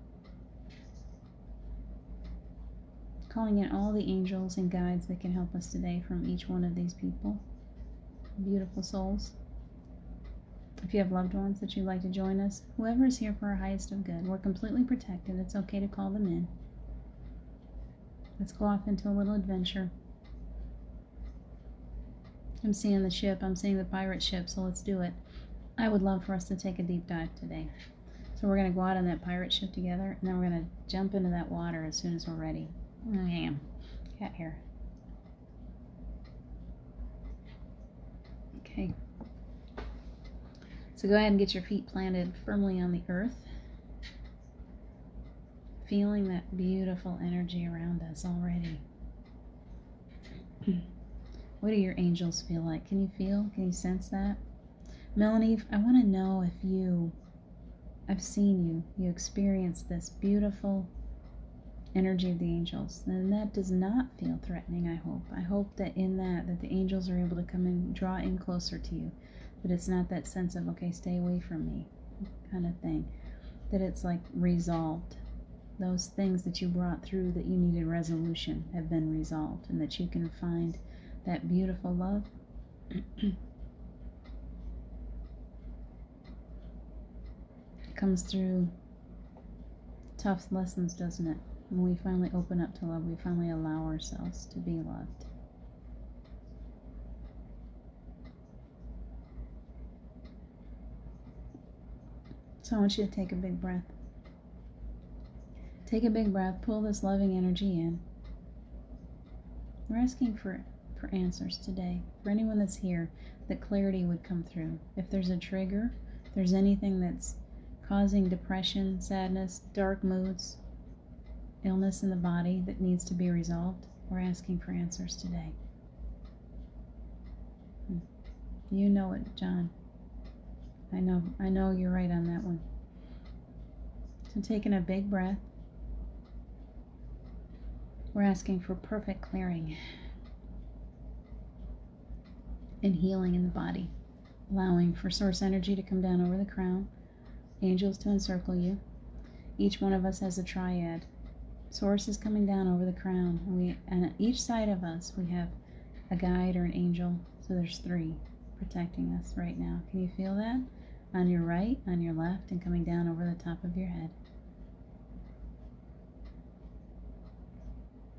Calling in all the angels and guides that can help us today from each one of these people. Beautiful souls. If you have loved ones that you'd like to join us, whoever is here for our highest of good, we're completely protected. It's okay to call them in. Let's go off into a little adventure. I'm seeing the ship. I'm seeing the pirate ship, so let's do it. I would love for us to take a deep dive today. So we're going to go out on that pirate ship together, and then we're going to jump into that water as soon as we're ready. Cat hair. Okay. So go ahead and get your feet planted firmly on the earth. Feeling that beautiful energy around us already. What do your angels feel like? Can you feel? Can you sense that? Melanie, I want to know if I've seen you experience this beautiful energy of the angels. And that does not feel threatening, I hope. I hope that in that the angels are able to come and draw in closer to you. That it's not that sense of, okay, stay away from me kind of thing. That it's like resolved. Those things that you brought through that you needed resolution have been resolved, and that you can find that beautiful love. It comes through tough lessons, doesn't it? When we finally open up to love, we finally allow ourselves to be loved. So I want you to take a big breath. Take a big breath, pull this loving energy in. We're asking for answers today. For anyone that's here, that clarity would come through. If there's a trigger, if there's anything that's causing depression, sadness, dark moods, illness in the body that needs to be resolved, we're asking for answers today. You know it, John. I know you're right on that one. So taking a big breath, we're asking for perfect clearing and healing in the body, allowing for source energy to come down over the crown, angels to encircle you. Each one of us has a triad. Source is coming down over the crown, and at each side of us we have a guide or an angel. So there's 3 protecting us right now. Can you feel that? On your right, on your left, and coming down over the top of your head.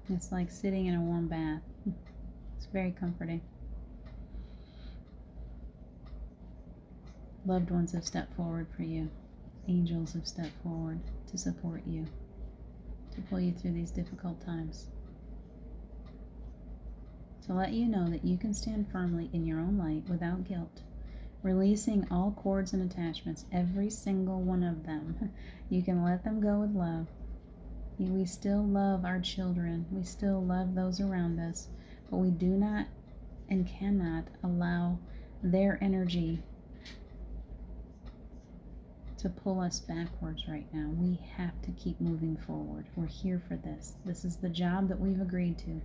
It's like sitting in a warm bath. It's very comforting. Loved ones have stepped forward for you. Angels have stepped forward to support you, to pull you through these difficult times. To let you know that you can stand firmly in your own light without guilt, releasing all cords and attachments, every single one of them. You can let them go with love. We still love our children. We still love those around us, but we do not and cannot allow their energy to pull us backwards right now. We have to keep moving forward. We're here for this. This is the job that we've agreed to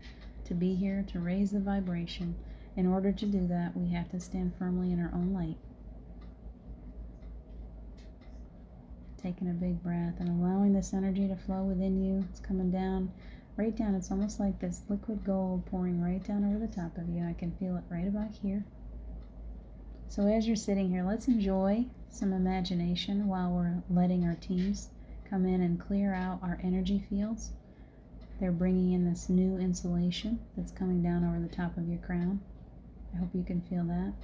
be here, to raise the vibration. In order to do that, we have to stand firmly in our own light. Taking a big breath and allowing this energy to flow within you. It's coming down, right down. It's almost like this liquid gold pouring right down over the top of you. I can feel it right about here. So as you're sitting here, let's enjoy some imagination while we're letting our teams come in and clear out our energy fields. They're bringing in this new insulation that's coming down over the top of your crown. I hope you can feel that.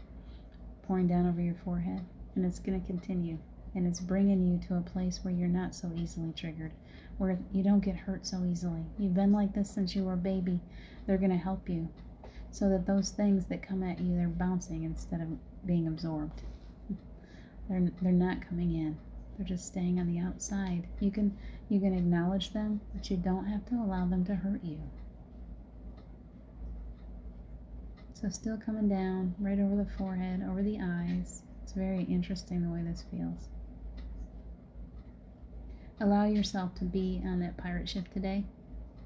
Pouring down over your forehead. And it's going to continue. And it's bringing you to a place where you're not so easily triggered, where you don't get hurt so easily. You've been like this since you were a baby. They're going to help you so that those things that come at you, they're bouncing instead of being absorbed. They're not coming in. They're just staying on the outside. You can acknowledge them, but you don't have to allow them to hurt you. So still coming down right over the forehead, over the eyes. It's very interesting the way this feels. Allow yourself to be on that pirate ship today.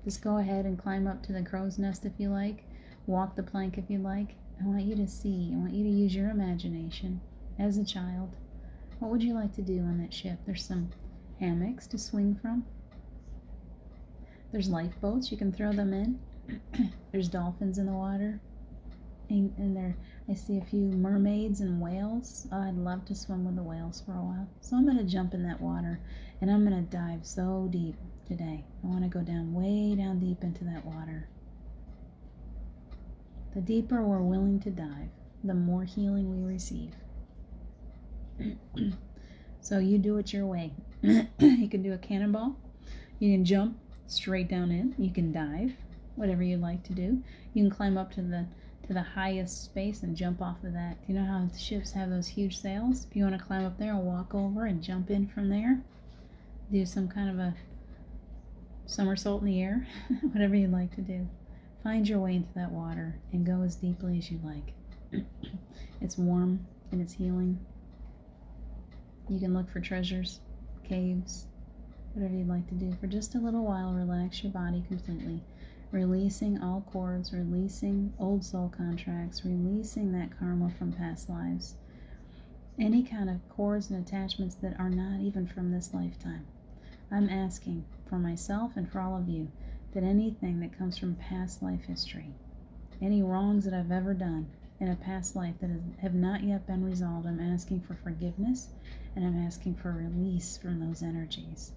Just go ahead and climb up to the crow's nest if you like. Walk the plank if you like. I want you to see. I want you to use your imagination as a child. What would you like to do on that ship? There's some hammocks to swing from. There's lifeboats. You can throw them in. There's dolphins in the water. And there, I see a few mermaids and whales. Oh, I'd love to swim with the whales for a while. So I'm going to jump in that water, and I'm going to dive so deep today. I want to go down, way down deep into that water. The deeper we're willing to dive, the more healing we receive. So you do it your way. You can do a cannonball. You can jump straight down in. You can dive, whatever you like to do. You can climb up to the highest space and jump off of that. Do you know how the ships have those huge sails? If you want to climb up there and walk over and jump in from there, do some kind of a somersault in the air, whatever you'd like to do. Find your way into that water and go as deeply as you like. It's warm and it's healing. You can look for treasures, caves, whatever you'd like to do. For just a little while, relax your body completely. Releasing all cords, releasing old soul contracts, releasing that karma from past lives. Any kind of cords and attachments that are not even from this lifetime. I'm asking for myself and for all of you that anything that comes from past life history, any wrongs that I've ever done in a past life that have not yet been resolved, I'm asking for forgiveness and I'm asking for release from those energies.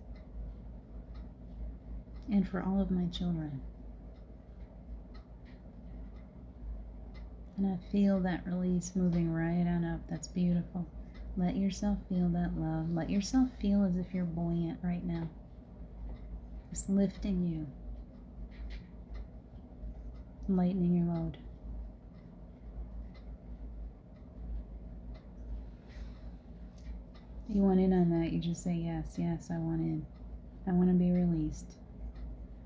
And for all of my children. And I feel that release moving right on up. That's beautiful. Let yourself feel that love. Let yourself feel as if you're buoyant right now. It's lifting you. Lightening your load. You want in on that, you just say, yes, yes, I want in. I want to be released.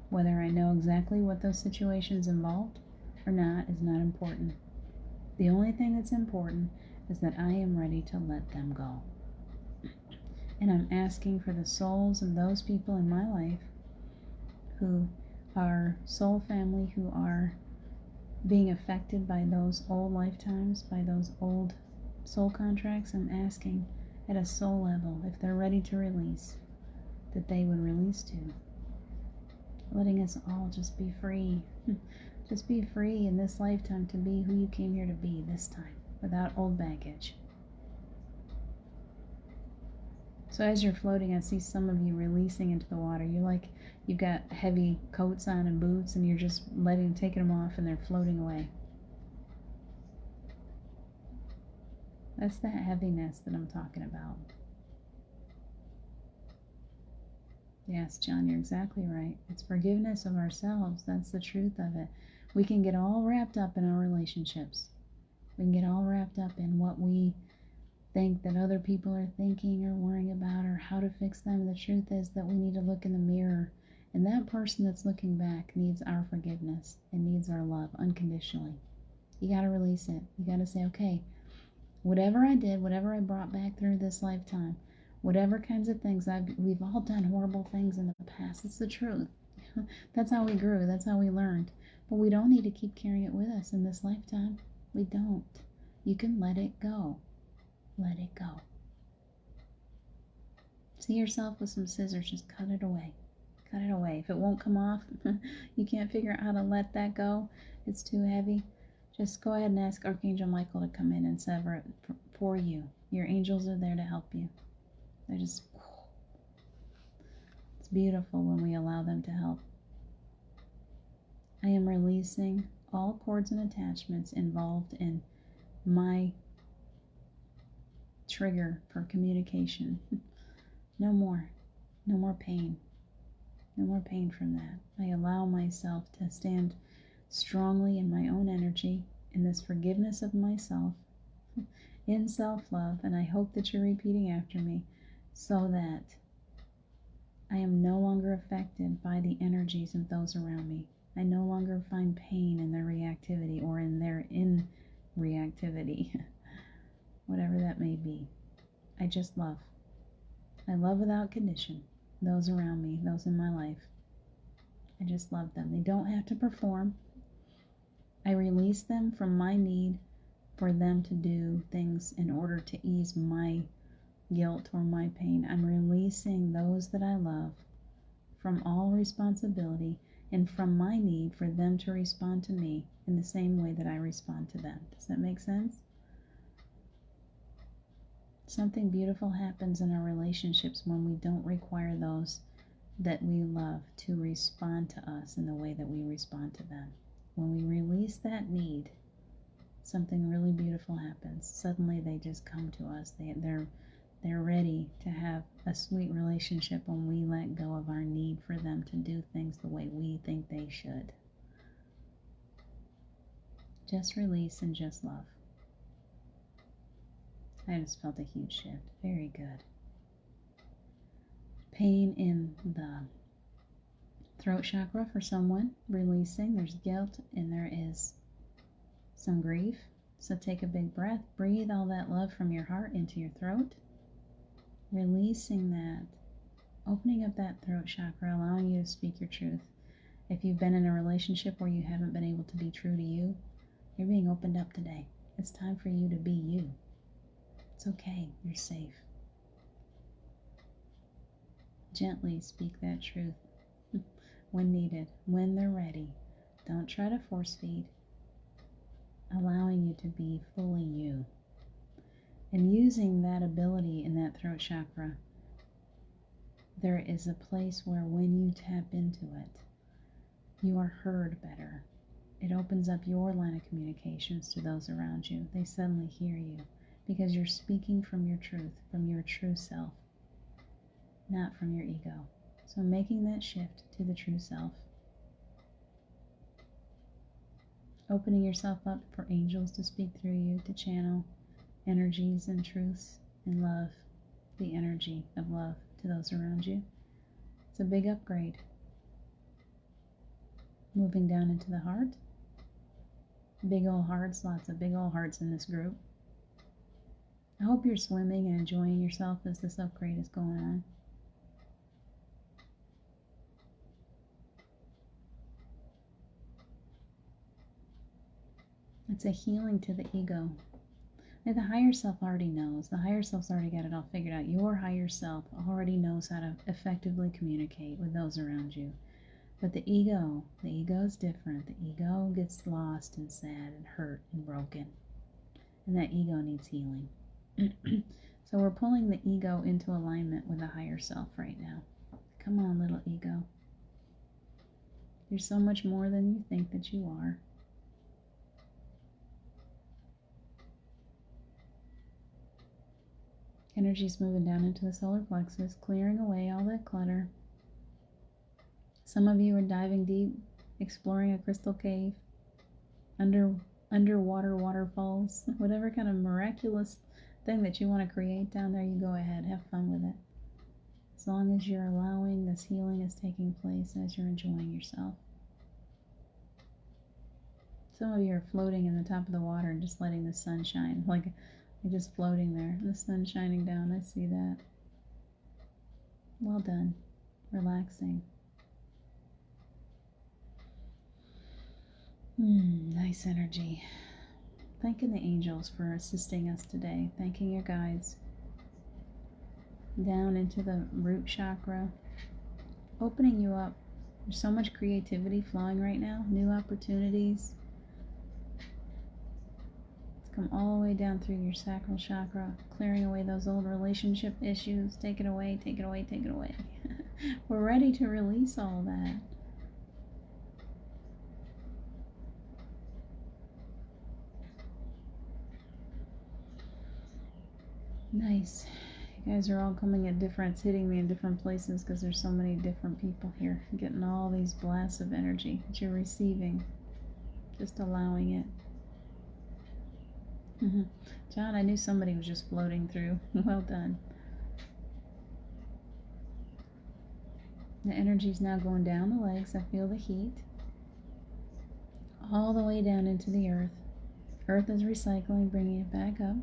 Whether I know exactly what those situations involved or not is not important. The only thing that's important is that I am ready to let them go. And I'm asking for the souls of those people in my life who are soul family, who are being affected by those old lifetimes, by those old soul contracts. I'm asking at a soul level, if they're ready to release, that they would release too. Letting us all just be free. Just be free in this lifetime to be who you came here to be this time, without old baggage. So as you're floating, I see some of you releasing into the water. You've got heavy coats on and boots, and you're just taking them off, and they're floating away. That's that heaviness that I'm talking about. Yes, John, you're exactly right. It's forgiveness of ourselves. That's the truth of it. We can get all wrapped up in our relationships. We can get all wrapped up in what we think that other people are thinking or worrying about or how to fix them. The truth is that we need to look in the mirror, and that person that's looking back needs our forgiveness and needs our love unconditionally. You got to release it. You got to say, okay, whatever I did, whatever I brought back through this lifetime, whatever kinds of things we've all done horrible things in the past. It's the truth. That's how we grew. That's how we learned. But we don't need to keep carrying it with us in this lifetime. We don't. You can let it go. Let it go. See yourself with some scissors. Just cut it away. Cut it away. If it won't come off, you can't figure out how to let that go, it's too heavy, just go ahead and ask Archangel Michael to come in and sever it for you. Your angels are there to help you. They're just, it's beautiful when we allow them to help. I am releasing all cords and attachments involved in my trigger for communication. No more. No more pain. No more pain from that. I allow myself to stand strongly in my own energy, in this forgiveness of myself, in self-love, and I hope that you're repeating after me, so that I am no longer affected by the energies of those around me. I no longer find pain in their reactivity or in their in-reactivity, whatever that may be. I just love. I love without condition. those around me, those in my life. I just love them. They don't have to perform. I release them from my need for them to do things in order to ease my guilt or my pain. I'm releasing those that I love from all responsibility and from my need for them to respond to me in the same way that I respond to them. Does that make sense? Something beautiful happens in our relationships when we don't require those that we love to respond to us in the way that we respond to them. When we release that need, something really beautiful happens. Suddenly they just come to us. They're ready to have a sweet relationship when we let go of our need for them to do things the way we think they should. Just release and just love. I just felt a huge shift. Very good. Pain in the throat chakra for someone, releasing. There's guilt and there is some grief. So take a big breath. Breathe all that love from your heart into your throat. Releasing that. Opening up that throat chakra, allowing you to speak your truth. If you've been in a relationship where you haven't been able to be true to you, you're being opened up today. It's time for you to be you. It's okay. You're safe. Gently speak that truth when needed, when they're ready. Don't try to force feed. Allowing you to be fully you. And using that ability in that throat chakra, there is a place where when you tap into it, you are heard better. It opens up your line of communications to those around you. They suddenly hear you because you're speaking from your truth, from your true self, not from your ego. So making that shift to the true self. Opening yourself up for angels to speak through you, to channel energies and truths and love, the energy of love to those around you. It's a big upgrade. Moving down into the heart. Big old hearts, lots of big old hearts in this group. I hope you're swimming and enjoying yourself as this upgrade is going on. It's a healing to the ego. And the higher self already knows. The higher self's already got it all figured out. Your higher self already knows how to effectively communicate with those around you. But the ego is different. The ego gets lost and sad and hurt and broken. And that ego needs healing. So we're pulling the ego into alignment with the higher self right now. Come on, little ego. You're so much more than you think that you are. Energy's moving down into the solar plexus, clearing away all that clutter. Some of you are diving deep, exploring a crystal cave, underwater waterfalls, whatever kind of miraculous thing that you want to create down there, you go ahead, have fun with it. As long as you're allowing this healing is taking place as you're enjoying yourself. Some of you are floating in the top of the water and just letting the sun shine, like you're just floating there. The sun shining down, I see that. Well done. Relaxing. Nice energy. Thanking the angels for assisting us today. Thanking your guides. Down into the root chakra. Opening you up. There's so much creativity flowing right now. New opportunities. It's come all the way down through your sacral chakra. Clearing away those old relationship issues. Take it away, take it away, take it away. We're ready to release all that. Nice. You guys are all coming at different, it's hitting me in different places because there's so many different people here. Getting all these blasts of energy that you're receiving. Just allowing it. John, I knew somebody was just floating through. Well done. The energy's now going down the legs. I feel the heat. All the way down into the earth. Earth is recycling, bringing it back up.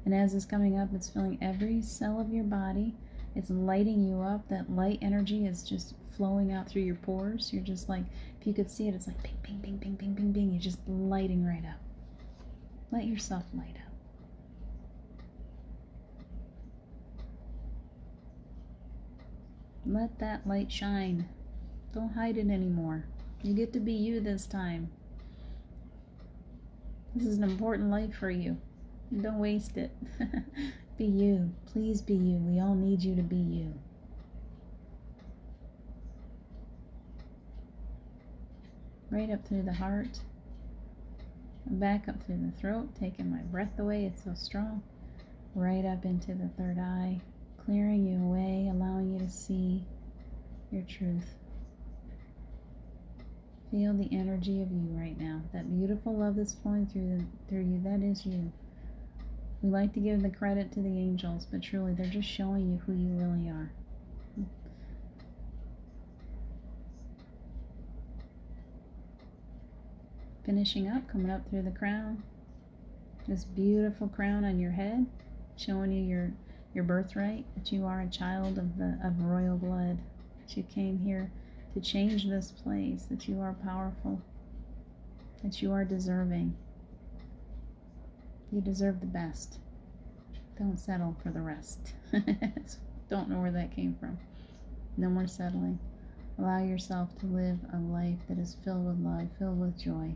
And as it's coming up, it's filling every cell of your body, It's lighting you up. That light energy is just flowing out through your pores. You're just like, if you could see it, it's like ping, ping, ping, ping, ping, ping, ping. You're just lighting right up. Let yourself light up. Let that light shine. Don't hide it anymore. You get to be you this time. This is an important life for you. Don't waste it. Be you. Please be you. We all need you to be you. Right up through the heart. And back up through the throat. Taking my breath away. It's so strong. Right up into the third eye. Clearing you away. Allowing you to see your truth. Feel the energy of you right now. That beautiful love that's flowing through you. That is you. We like to give the credit to the angels, but truly they're just showing you who you really are. Finishing up, coming up through the crown. This beautiful crown on your head, showing you your birthright, that you are a child of royal blood, that you came here to change this place, that you are powerful, that you are deserving. You deserve the best. Don't settle for the rest. Don't know where that came from. No more settling. Allow yourself to live a life that is filled with love, filled with joy,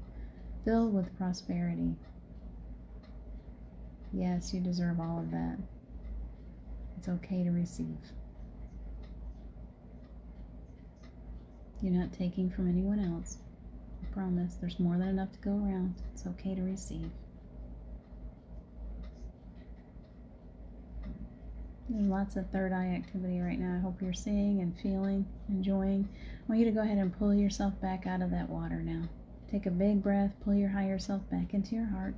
filled with prosperity. Yes, you deserve all of that. It's okay to receive. You're not taking from anyone else. I promise. There's more than enough to go around. It's okay to receive. There's lots of third eye activity right now. I hope you're seeing and feeling, enjoying. I want you to go ahead and pull yourself back out of that water now. Take a big breath. Pull your higher self back into your heart.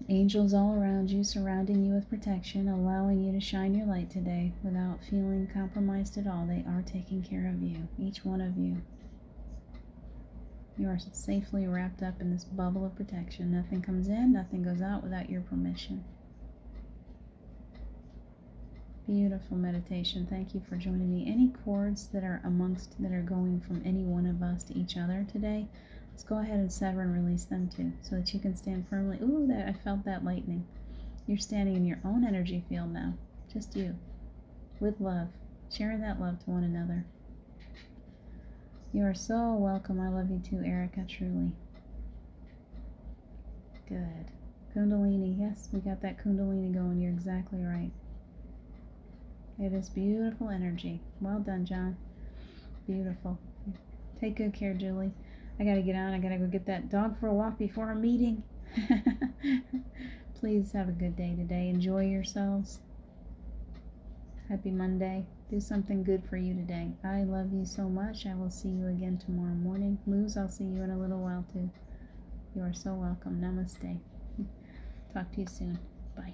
Angels all around you, surrounding you with protection, allowing you to shine your light today without feeling compromised at all. They are taking care of you, each one of you. You are safely wrapped up in this bubble of protection. Nothing comes in, nothing goes out without your permission. Beautiful meditation. Thank you for joining me. Any cords that are going from any one of us to each other today, let's go ahead and sever and release them too, so that you can stand firmly. Ooh, I felt that lightning. You're standing in your own energy field now. Just you. With love. Sharing that love to one another. You are so welcome. I love you too, Erica, truly. Good. Kundalini. Yes, we got that Kundalini going. You're exactly right. It is beautiful energy. Well done, John. Beautiful. Take good care, Julie. I gotta get on. I gotta go get that dog for a walk before our meeting. Please have a good day today. Enjoy yourselves. Happy Monday. Do something good for you today. I love you so much. I will see you again tomorrow morning. Moose, I'll see you in a little while too. You are so welcome. Namaste. Talk to you soon. Bye.